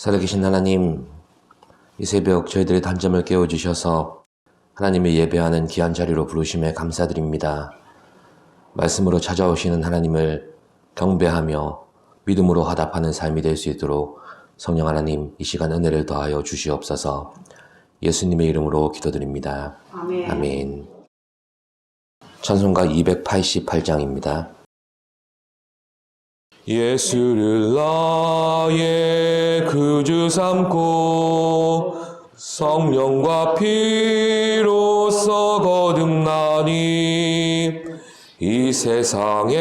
살아계신 하나님, 이 새벽 저희들의 단점을 깨워주셔서 하나님의 예배하는 귀한 자리로 부르심에 감사드립니다. 말씀으로 찾아오시는 하나님을 경배하며 믿음으로 화답하는 삶이 될 수 있도록 성령 하나님 이 시간 은혜를 더하여 주시옵소서. 예수님의 이름으로 기도드립니다. 아멘. 아멘. 찬송가 288장입니다. 예수를 나의 구주 삼고 성령과 피로써 거듭나니 이 세상에서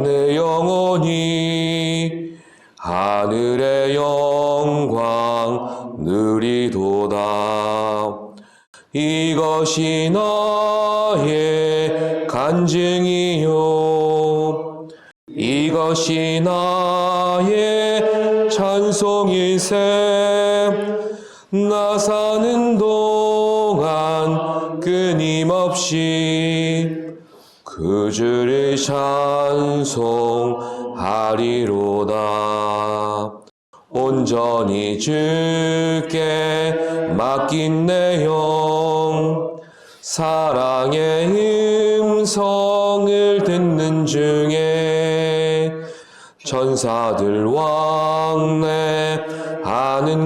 내 영혼이 하늘의 영광 누리도다. 이것이 나의 간증이요 이것이 나의 찬송일세. 나 사는 동안 끊임없이 그 주를 찬송하리로다. 온전히 주께 맡긴 내 영, 사랑의 음성을 듣는 중에 천사들 왕래하는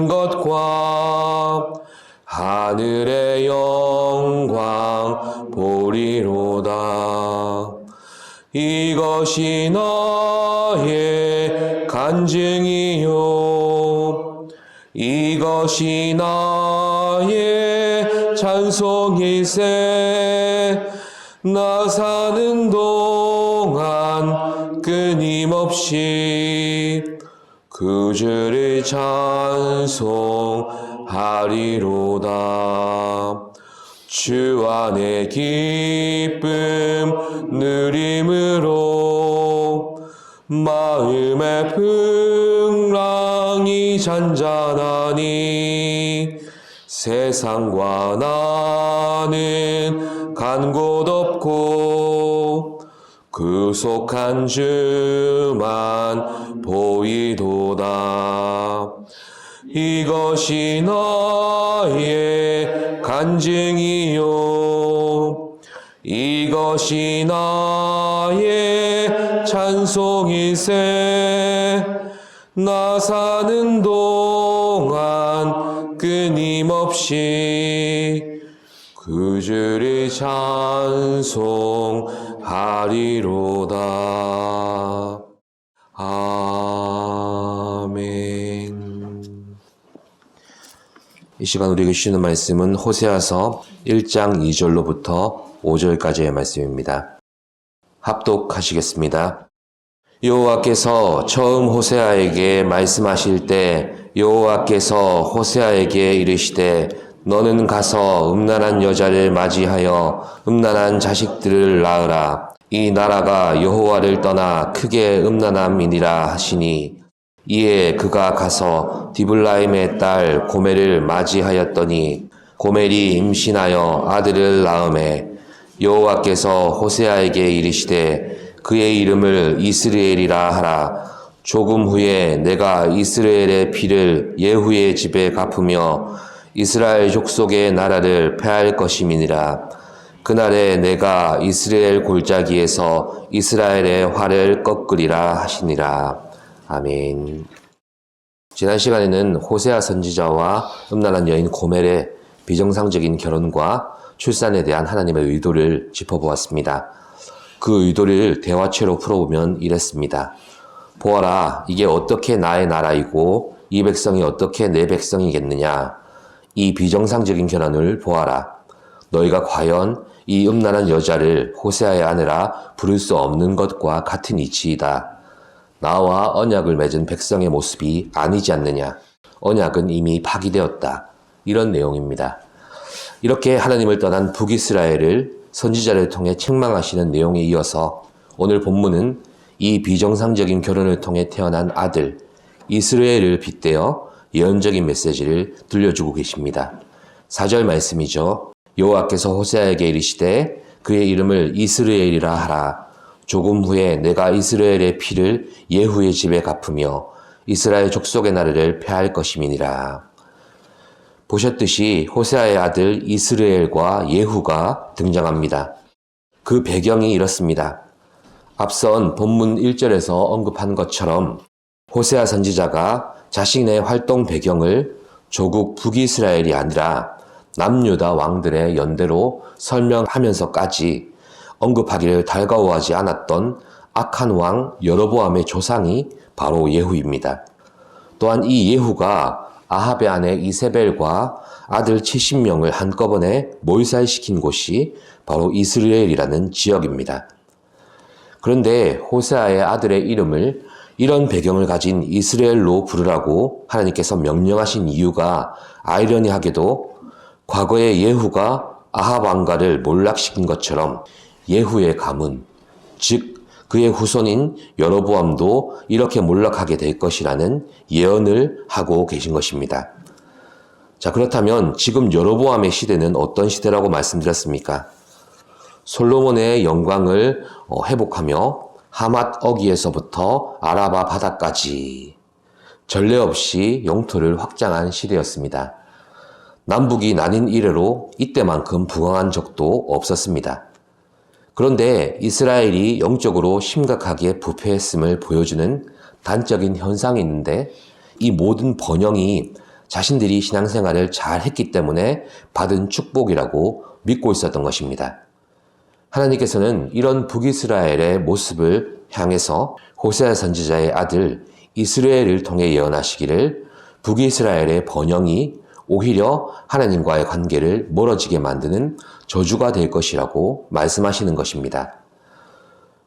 것과 하늘의 영광 보리로다. 이것이 나의 간증이요 이것이 나의 찬송일세. 나 사는 동안 끊임없이 그 주를 찬송하리로다. 주 안의 기쁨 누림으로 마음의 풍랑이 잔잔하니 세상과 나는 간 곳 없고 구속한 주만 보이도다. 이것이 나의 간증이요 이것이 나의 찬송일세. 나 사는 동안 끊임없이 그 주를 찬송하리로다. 아멘. 이 시간 우리에게 주시는 말씀은 호세아서 1장 2절로부터 5절까지의 말씀입니다. 합독하시겠습니다. 여호와께서 처음 호세아에게 말씀하실 때 여호와께서 호세아에게 이르시되 너는 가서 음란한 여자를 맞이하여 음란한 자식들을 낳으라. 이 나라가 여호와를 떠나 크게 음란함이니라 하시니 이에 그가 가서 디블라임의 딸 고멜을 맞이하였더니 고멜이 임신하여 아들을 낳으매 여호와께서 호세아에게 이르시되 그의 이름을 이스라엘이라 하라. 조금 후에 내가 이스라엘의 피를 예후의 집에 갚으며 이스라엘 족속의 나라를 패할 것임이니라. 그날에 내가 이스라엘 골짜기에서 이스라엘의 활을 꺾으리라 하시니라. 아멘. 지난 시간에는 호세아 선지자와 음란한 여인 고멜의 비정상적인 결혼과 출산에 대한 하나님의 의도를 짚어보았습니다. 그 의도를 대화체로 풀어보면 이랬습니다. 보아라, 이게 어떻게 나의 나라이고 이 백성이 어떻게 내 백성이겠느냐. 이 비정상적인 결혼을 보아라. 너희가 과연 이 음란한 여자를 호세아의 아내라 부를 수 없는 것과 같은 이치이다. 나와 언약을 맺은 백성의 모습이 아니지 않느냐. 언약은 이미 파기되었다. 이런 내용입니다. 이렇게 하나님을 떠난 북이스라엘을 선지자를 통해 책망하시는 내용에 이어서 오늘 본문은 이 비정상적인 결혼을 통해 태어난 아들 이스라엘을 빗대어 예언적인 메시지를 들려주고 계십니다. 4절 말씀이죠. 여호와께서 호세아에게 이르시되 그의 이름을 이스라엘이라 하라. 조금 후에 내가 이스라엘의 피를 예후의 집에 갚으며 이스라엘 족속의 나라를 폐할 것임이니라. 보셨듯이 호세아의 아들 이스르엘과 예후가 등장합니다. 그 배경이 이렇습니다. 앞선 본문 1절에서 언급한 것처럼 호세아 선지자가 자신의 활동 배경을 조국 북이스라엘이 아니라 남유다 왕들의 연대로 설명하면서까지 언급하기를 달가워하지 않았던 악한 왕 여로보암의 조상이 바로 예후입니다. 또한 이 예후가 아합의 아내 이세벨과 아들 70명을 한꺼번에 몰살시킨 곳이 바로 이스라엘이라는 지역입니다. 그런데 호세아의 아들의 이름을 이런 배경을 가진 이스라엘로 부르라고 하나님께서 명령하신 이유가 아이러니하게도 과거에 예후가 아합 왕가를 몰락시킨 것처럼 예후의 가문, 즉 그의 후손인 여로보암도 이렇게 몰락하게 될 것이라는 예언을 하고 계신 것입니다. 자, 그렇다면 지금 여로보암의 시대는 어떤 시대라고 말씀드렸습니까? 솔로몬의 영광을 회복하며 하맛 어기에서부터 아라바 바다까지 전례 없이 영토를 확장한 시대였습니다. 남북이 나뉜 이래로 이때만큼 부강한 적도 없었습니다. 그런데 이스라엘이 영적으로 심각하게 부패했음을 보여주는 단적인 현상이 있는데 이 모든 번영이 자신들이 신앙생활을 잘 했기 때문에 받은 축복이라고 믿고 있었던 것입니다. 하나님께서는 이런 북이스라엘의 모습을 향해서 호세아 선지자의 아들 이스라엘을 통해 예언하시기를 북이스라엘의 번영이 오히려 하나님과의 관계를 멀어지게 만드는 저주가 될 것이라고 말씀하시는 것입니다.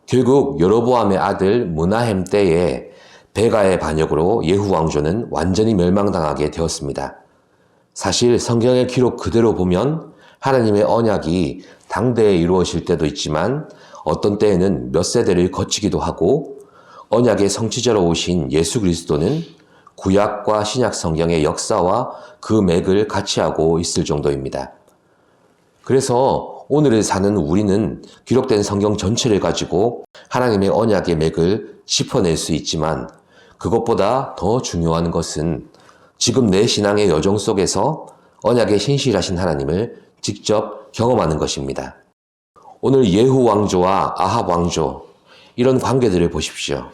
결국 여로보암의 아들 므나헴 때에 베가의 반역으로 예후 왕조는 완전히 멸망당하게 되었습니다. 사실 성경의 기록 그대로 보면 하나님의 언약이 당대에 이루어질 때도 있지만 어떤 때에는 몇 세대를 거치기도 하고 언약의 성취자로 오신 예수 그리스도는 구약과 신약 성경의 역사와 그 맥을 같이 하고 있을 정도입니다. 그래서 오늘을 사는 우리는 기록된 성경 전체를 가지고 하나님의 언약의 맥을 짚어낼 수 있지만 그것보다 더 중요한 것은 지금 내 신앙의 여정 속에서 언약의 신실하신 하나님을 직접 경험하는 것입니다. 오늘 예후 왕조와 아합 왕조 이런 관계들을 보십시오.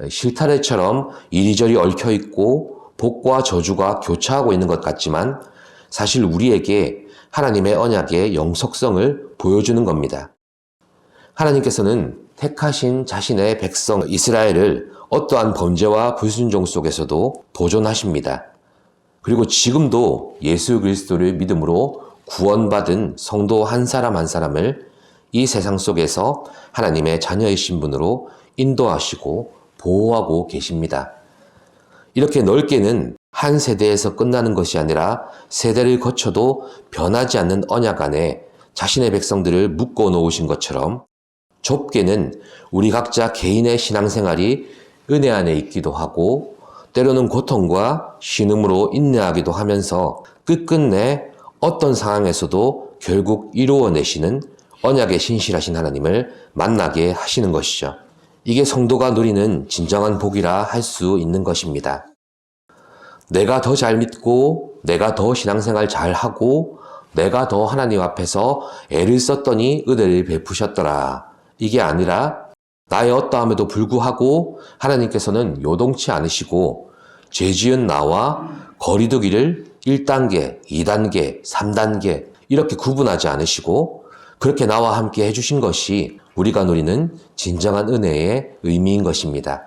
실타래처럼 이리저리 얽혀있고 복과 저주가 교차하고 있는 것 같지만 사실 우리에게 하나님의 언약의 영속성을 보여주는 겁니다. 하나님께서는 택하신 자신의 백성 이스라엘을 어떠한 범죄와 불순종 속에서도 보존하십니다. 그리고 지금도 예수 그리스도를 믿음으로 구원받은 성도 한 사람 한 사람을 이 세상 속에서 하나님의 자녀이신 분으로 인도하시고 보호하고 계십니다. 이렇게 넓게는 한 세대에서 끝나는 것이 아니라 세대를 거쳐도 변하지 않는 언약 안에 자신의 백성들을 묶어 놓으신 것처럼 좁게는 우리 각자 개인의 신앙생활이 은혜 안에 있기도 하고 때로는 고통과 신음으로 인내하기도 하면서 끝끝내 어떤 상황에서도 결국 이루어내시는 언약의 신실하신 하나님을 만나게 하시는 것이죠. 이게 성도가 누리는 진정한 복이라 할 수 있는 것입니다. 내가 더 잘 믿고 내가 더 신앙생활 잘하고 내가 더 하나님 앞에서 애를 썼더니 은혜를 베푸셨더라. 이게 아니라 나의 어떠함에도 불구하고 하나님께서는 요동치 않으시고 죄 지은 나와 거리 두기를 1단계, 2단계, 3단계 이렇게 구분하지 않으시고 그렇게 나와 함께 해주신 것이 우리가 누리는 진정한 은혜의 의미인 것입니다.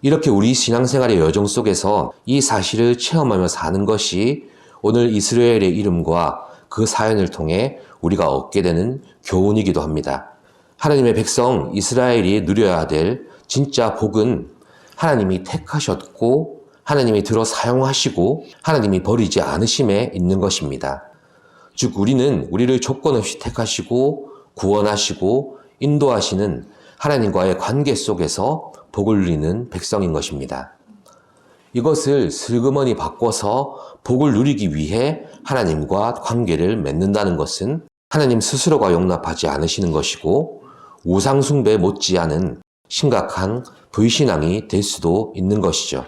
이렇게 우리 신앙생활의 여정 속에서 이 사실을 체험하며 사는 것이 오늘 이스라엘의 이름과 그 사연을 통해 우리가 얻게 되는 교훈이기도 합니다. 하나님의 백성 이스라엘이 누려야 될 진짜 복은 하나님이 택하셨고 하나님이 들어 사용하시고 하나님이 버리지 않으심에 있는 것입니다. 즉 우리는 우리를 조건 없이 택하시고 구원하시고 인도하시는 하나님과의 관계 속에서 복을 누리는 백성인 것입니다. 이것을 슬그머니 바꿔서 복을 누리기 위해 하나님과 관계를 맺는다는 것은 하나님 스스로가 용납하지 않으시는 것이고 우상숭배 못지않은 심각한 불신앙이 될 수도 있는 것이죠.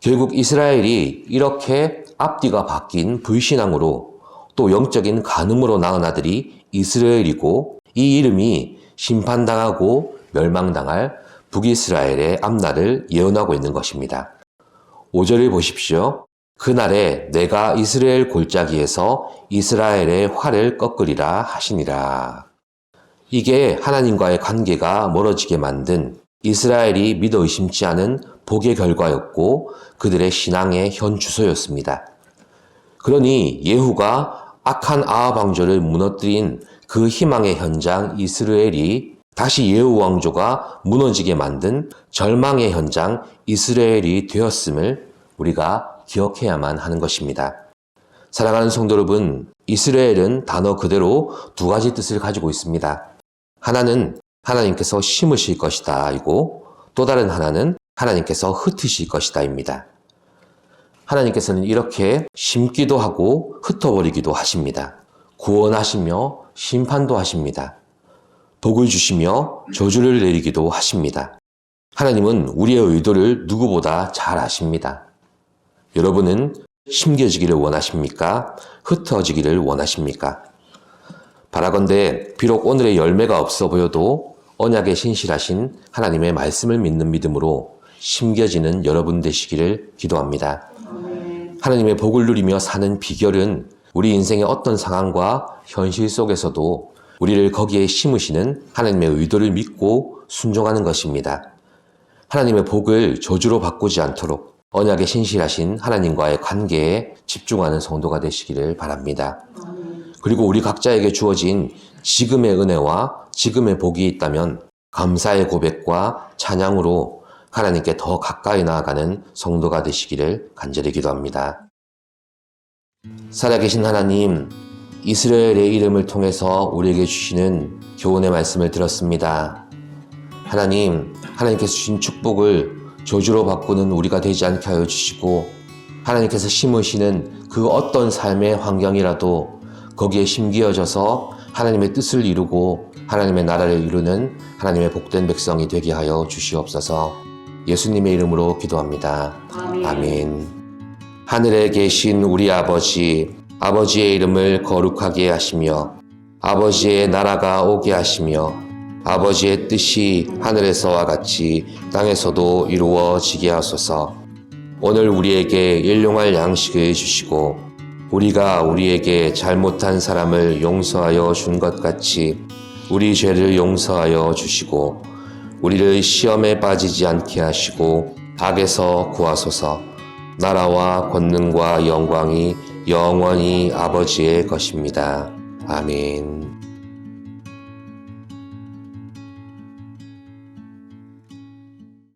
결국 이스라엘이 이렇게 앞뒤가 바뀐 불신앙으로 또 영적인 간음으로 낳은 아들이 이스라엘이고, 이 이름이 심판당하고 멸망당할 북이스라엘의 앞날을 예언하고 있는 것입니다. 5절을 보십시오. 그날에 내가 이스라엘 골짜기에서 이스라엘의 활을 꺾으리라 하시니라. 이게 하나님과의 관계가 멀어지게 만든 이스라엘이 믿어 의심치 않은 복의 결과였고 그들의 신앙의 현 주소였습니다. 그러니 예후가 악한 아합 왕조를 무너뜨린 그 희망의 현장 이스라엘이 다시 예후 왕조가 무너지게 만든 절망의 현장 이스라엘이 되었음을 우리가 기억해야만 하는 것입니다. 사랑하는 성도 여러분, 이스라엘은 단어 그대로 두 가지 뜻을 가지고 있습니다. 하나는 하나님께서 심으실 것이다 이고, 또 다른 하나는 하나님께서 흩으실 것이다 입니다. 하나님께서는 이렇게 심기도 하고 흩어버리기도 하십니다. 구원하시며 심판도 하십니다. 복을 주시며 저주를 내리기도 하십니다. 하나님은 우리의 의도를 누구보다 잘 아십니다. 여러분은 심겨지기를 원하십니까? 흩어지기를 원하십니까? 바라건대 비록 오늘의 열매가 없어 보여도 언약에 신실하신 하나님의 말씀을 믿는 믿음으로 심겨지는 여러분 되시기를 기도합니다. 하나님의 복을 누리며 사는 비결은 우리 인생의 어떤 상황과 현실 속에서도 우리를 거기에 심으시는 하나님의 의도를 믿고 순종하는 것입니다. 하나님의 복을 저주로 바꾸지 않도록 언약에 신실하신 하나님과의 관계에 집중하는 성도가 되시기를 바랍니다. 그리고 우리 각자에게 주어진 지금의 은혜와 지금의 복이 있다면 감사의 고백과 찬양으로 하나님께 더 가까이 나아가는 성도가 되시기를 간절히 기도합니다. 살아계신 하나님, 이스라엘의 이름을 통해서 우리에게 주시는 교훈의 말씀을 들었습니다. 하나님, 하나님께서 주신 축복을 저주로 바꾸는 우리가 되지 않게 하여 주시고, 하나님께서 심으시는 그 어떤 삶의 환경이라도 거기에 심기어져서 하나님의 뜻을 이루고 하나님의 나라를 이루는 하나님의 복된 백성이 되게 하여 주시옵소서. 예수님의 이름으로 기도합니다. 아멘. 하늘에 계신 우리 아버지, 아버지의 이름을 거룩하게 하시며 아버지의 나라가 오게 하시며 아버지의 뜻이 하늘에서와 같이 땅에서도 이루어지게 하소서. 오늘 우리에게 일용할 양식을 주시고 우리가 우리에게 잘못한 사람을 용서하여 준 것 같이 우리 죄를 용서하여 주시고 우리를 시험에 빠지지 않게 하시고 악에서 구하소서. 나라와 권능과 영광이 영원히 아버지의 것입니다. 아멘.